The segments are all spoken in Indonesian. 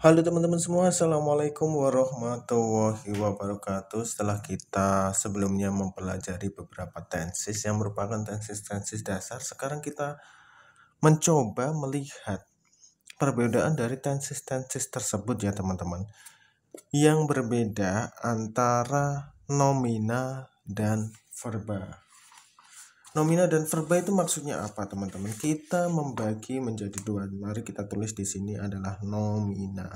Halo teman-teman semua, Assalamualaikum warahmatullahi wabarakatuh. Setelah kita sebelumnya mempelajari beberapa tenses yang merupakan tenses-tenses dasar, sekarang kita mencoba melihat perbedaan dari tenses-tenses tersebut ya teman-teman. Yang berbeda antara nomina dan verba. Nomina dan verba itu maksudnya apa teman-teman? Kita membagi menjadi dua. Mari kita tulis di sini adalah nomina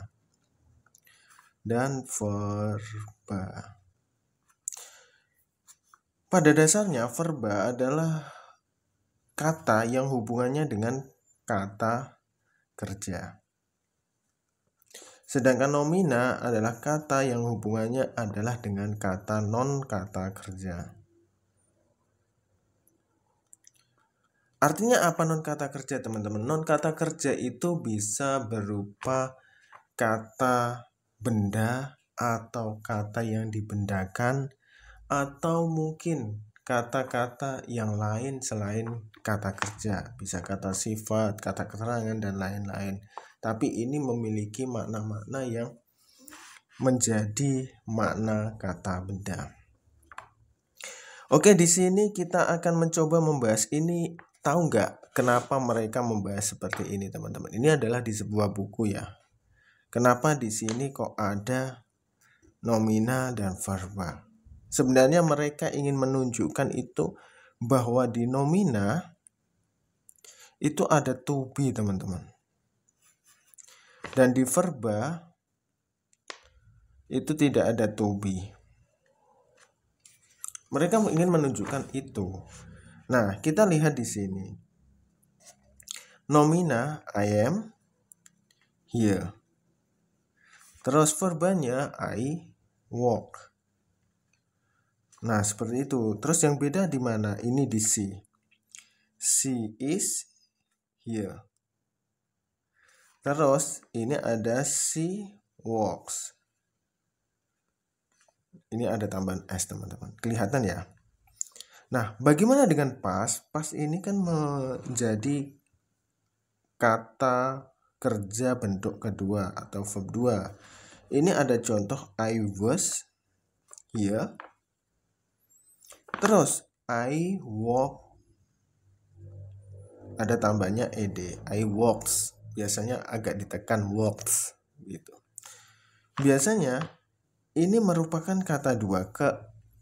dan verba. Pada dasarnya verba adalah kata yang hubungannya dengan kata kerja. Sedangkan nomina adalah kata yang hubungannya adalah dengan kata non kata kerja. Artinya apa non kata kerja teman-teman? Non kata kerja itu bisa berupa kata benda atau kata yang dibendakan atau mungkin kata-kata yang lain selain kata kerja, bisa kata sifat, kata keterangan, dan lain-lain. Tapi ini memiliki makna-makna yang menjadi makna kata benda. Oke, di sini kita akan mencoba membahas ini. Tahu nggak kenapa mereka membahas seperti ini, teman-teman? Ini adalah di sebuah buku ya. Kenapa di sini kok ada nomina dan verba? Sebenarnya mereka ingin menunjukkan itu bahwa di nomina itu ada to be teman-teman. Dan di verba itu tidak ada to be. Mereka ingin menunjukkan itu. Nah, kita lihat di sini. Nomina I am here. Terus verbanya I walk. Nah, seperti itu. Terus yang beda di mana? Ini di she. She is here. Terus ini ada she walks. Ini ada tambahan s teman-teman. Kelihatan ya? Nah, bagaimana dengan past? Past ini kan menjadi kata kerja bentuk kedua atau verb 2. Ini ada contoh I was here. Terus I walk. Ada tambahnya ed. I walks. Biasanya agak ditekan walks gitu. Biasanya ini merupakan kata dua,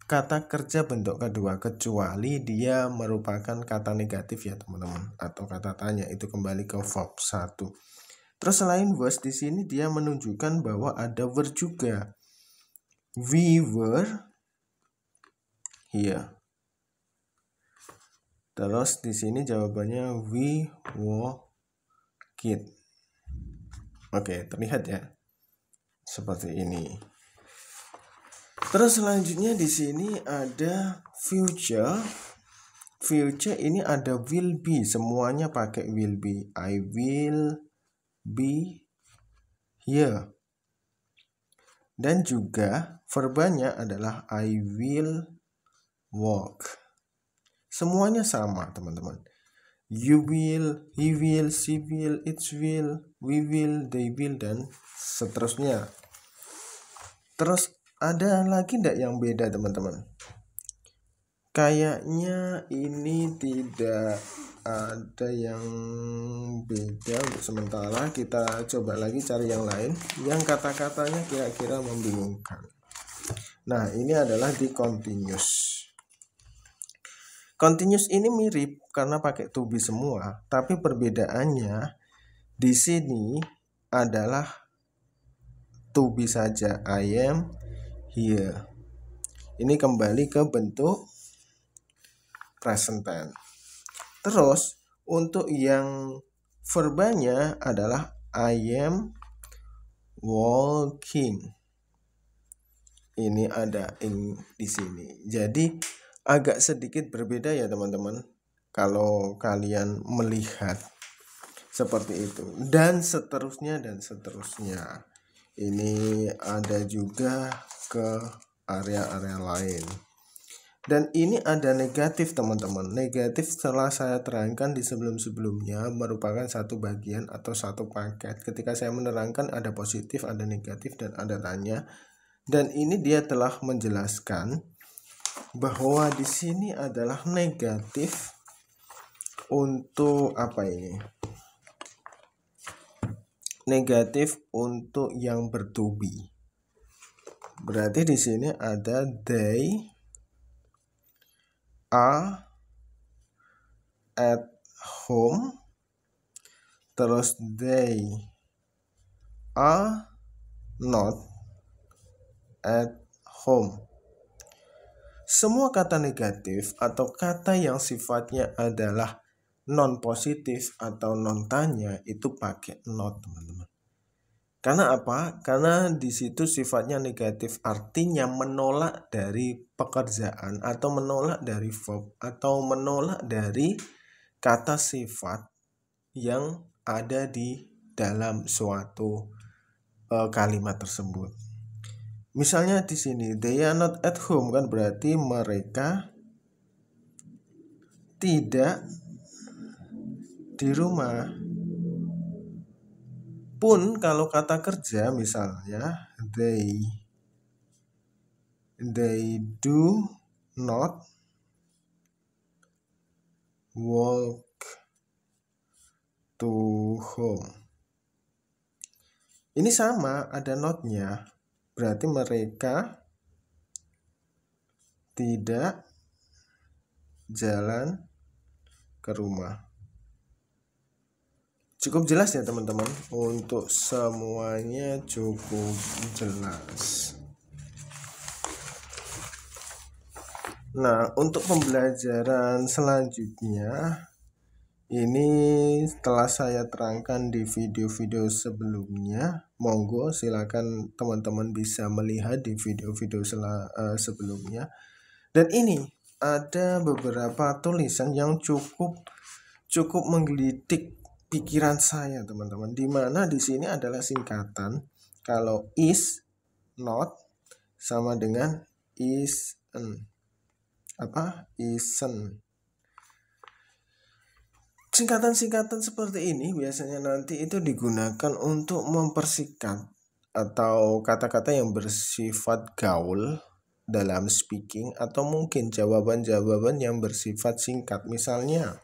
kata kerja bentuk kedua, kecuali dia merupakan kata negatif ya teman-teman, atau kata tanya, itu kembali ke verb 1. Terus selain was di sini dia menunjukkan bahwa ada were juga. We were here. Terus di sini jawabannya we walked. Oke, terlihat ya. Seperti ini. Terus selanjutnya di sini ada future. Future ini ada will be, semuanya pakai will be. I will be here. Dan juga verbanya adalah I will walk. Semuanya sama, teman-teman. You will, he will, she will, it will, we will, they will, dan seterusnya. Terus ada lagi enggak yang beda, teman-teman? Kayaknya ini tidak ada yang beda untuk sementara. Kita coba lagi cari yang lain yang kata-katanya kira-kira membingungkan. Nah, ini adalah di continuous. Continuous ini mirip karena pakai to be semua, tapi perbedaannya di sini adalah to be saja. I am here. Ini kembali ke bentuk present tense. Terus untuk yang verbanya adalah I am walking. Ini ada in di sini. Jadi agak sedikit berbeda ya teman-teman. Kalau kalian melihat seperti itu. Dan seterusnya dan seterusnya. Ini ada juga ke area-area lain. Dan ini ada negatif teman-teman. Negatif setelah saya terangkan di sebelum-sebelumnya merupakan satu bagian atau satu paket. Ketika saya menerangkan ada positif, ada negatif, dan ada tanya. Dan ini dia telah menjelaskan bahwa di sini adalah negatif untuk apa ini? Negatif untuk yang bertubi. Berarti di sini ada they are at home, terus they are not at home. Semua kata negatif atau kata yang sifatnya adalah non positif atau non tanya itu pakai not, teman-teman. Karena apa? Karena di situ sifatnya negatif, artinya menolak dari pekerjaan atau menolak dari verb atau menolak dari kata sifat yang ada di dalam suatu kalimat tersebut. Misalnya di sini they are not at home, kan berarti mereka tidak di rumah. Pun kalau kata kerja misalnya they do not walk to home. Ini sama, ada notnya. Berarti mereka tidak jalan ke rumah. Cukup jelas ya teman-teman, untuk semuanya cukup jelas. Nah, untuk pembelajaran selanjutnya, ini telah saya terangkan di video-video sebelumnya. Monggo silakan teman-teman bisa melihat di video-video sebelumnya. Dan ini ada beberapa tulisan yang cukup menggelitik pikiran saya, teman-teman, di mana di sini adalah singkatan. Kalau is, not sama dengan isn't. Isn't. Singkatan-singkatan seperti ini biasanya nanti itu digunakan untuk mempersingkat atau kata-kata yang bersifat gaul dalam speaking, atau mungkin jawaban-jawaban yang bersifat singkat. Misalnya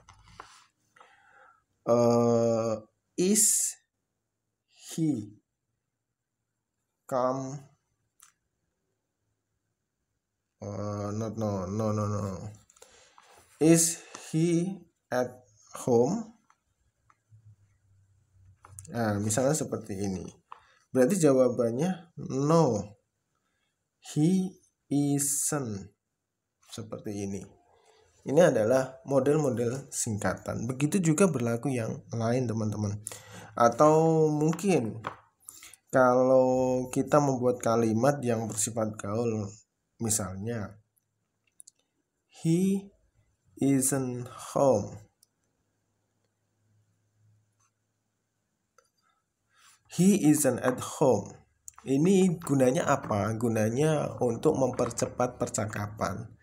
is he come no. Is he at home? Nah, misalnya seperti ini. Berarti jawabannya no, he isn't. Seperti ini. Ini adalah model-model singkatan. Begitu juga berlaku yang lain, teman-teman. Atau mungkin kalau kita membuat kalimat yang bersifat gaul, misalnya he isn't home. He isn't at home. Ini gunanya apa? Gunanya untuk mempercepat percakapan.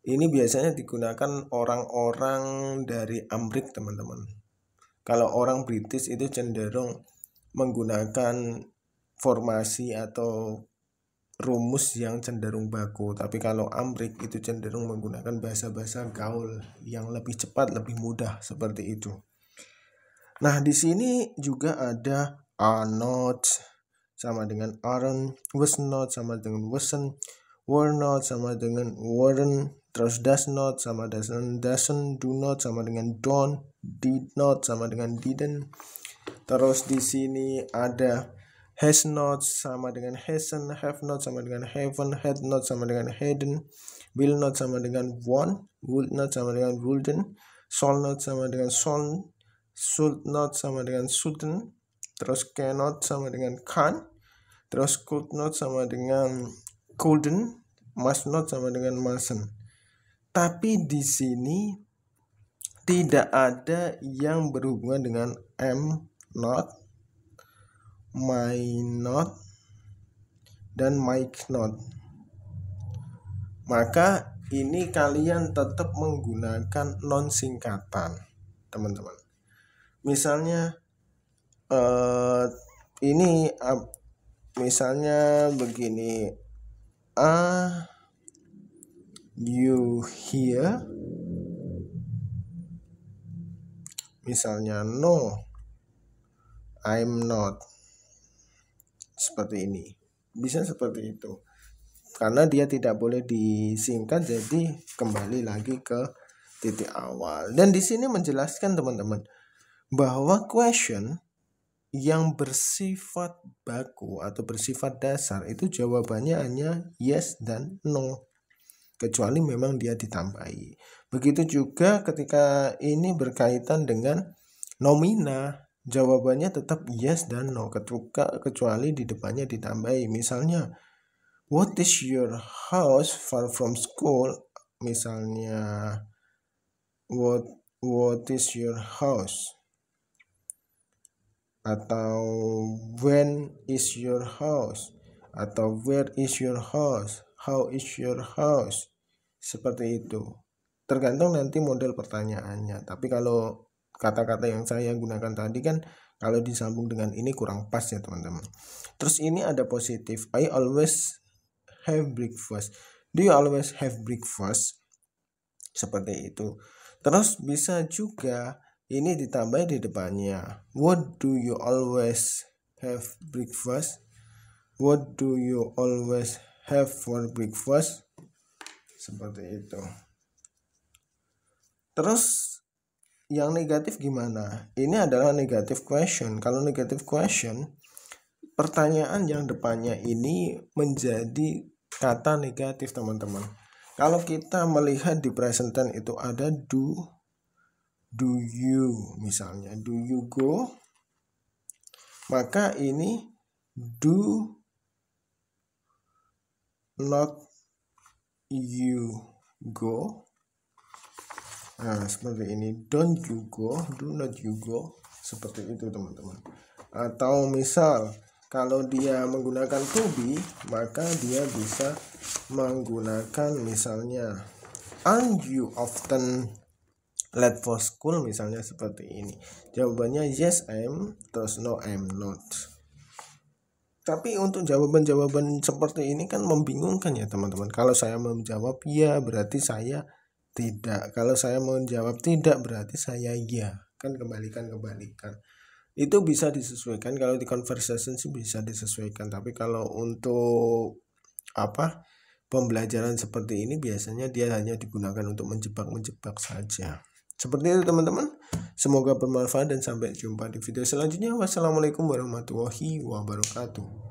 Ini biasanya digunakan orang-orang dari Amrik, teman-teman. Kalau orang British itu cenderung menggunakan formasi atau rumus yang cenderung baku, tapi kalau Amrik itu cenderung menggunakan bahasa-bahasa gaul yang lebih cepat, lebih mudah, seperti itu. Nah, di sini juga ada are not sama dengan aren't, was not sama dengan wasn't, were not sama dengan weren't, terus does not sama doesn't, do not sama dengan don't, did not sama dengan didn't. Terus di sini ada has not sama dengan hasn't, have not sama dengan haven't, had not sama dengan hadn't, will not sama dengan won't, would not sama dengan wouldn't, shall not sama dengan shouldn't, should not sama dengan shouldn't, terus cannot sama dengan can't, terus could not sama dengan couldn't, must not sama dengan mustn't. Tapi di sini tidak ada yang berhubungan dengan am not, might not, dan might not. Maka ini kalian tetap menggunakan non singkatan, teman-teman. Misalnya ini misalnya begini, are you here? Misalnya no, I'm not. Seperti ini. Bisa seperti itu. Karena dia tidak boleh disingkat, jadi kembali lagi ke titik awal. Dan di sini menjelaskan teman-teman bahwa question yang bersifat baku atau bersifat dasar itu jawabannya hanya yes dan no, kecuali memang dia ditambahi. Begitu juga ketika ini berkaitan dengan nomina, jawabannya tetap yes dan no, kecuali di depannya ditambahi. Misalnya, what is your house far from school? Misalnya, what is your house? Atau when is your house? Atau where is your house? How is your house? Seperti itu. Tergantung nanti model pertanyaannya. Tapi kalau kata-kata yang saya gunakan tadi kan kalau disambung dengan ini kurang pas ya teman-teman. Terus ini ada positif. I always have breakfast. Do you always have breakfast? Seperti itu. Terus bisa juga ini ditambah di depannya. What do you always have breakfast? What do you always have for breakfast? Seperti itu. Terus yang negatif gimana? Ini adalah negative question. Kalau negative question, pertanyaan yang depannya ini menjadi kata negatif teman-teman. Kalau kita melihat di present tense itu ada do you, misalnya do you go, maka ini do not you go. Nah, seperti ini, don't you go, do not you go, seperti itu teman-teman. Atau misal kalau dia menggunakan to be, maka dia bisa menggunakan misalnya, aren't you often late for school, misalnya seperti ini. Jawabannya yes I'm, terus no I'm not. Tapi untuk jawaban-jawaban seperti ini kan membingungkan ya teman-teman. Kalau saya menjawab ya berarti saya tidak. Kalau saya menjawab tidak berarti saya ya. Kan kebalikan. Itu bisa disesuaikan. Kalau di conversation sih bisa disesuaikan. Tapi kalau untuk pembelajaran seperti ini biasanya dia hanya digunakan untuk menjebak saja. Seperti itu teman-teman. Semoga bermanfaat dan sampai jumpa di video selanjutnya. Wassalamualaikum warahmatullahi wabarakatuh.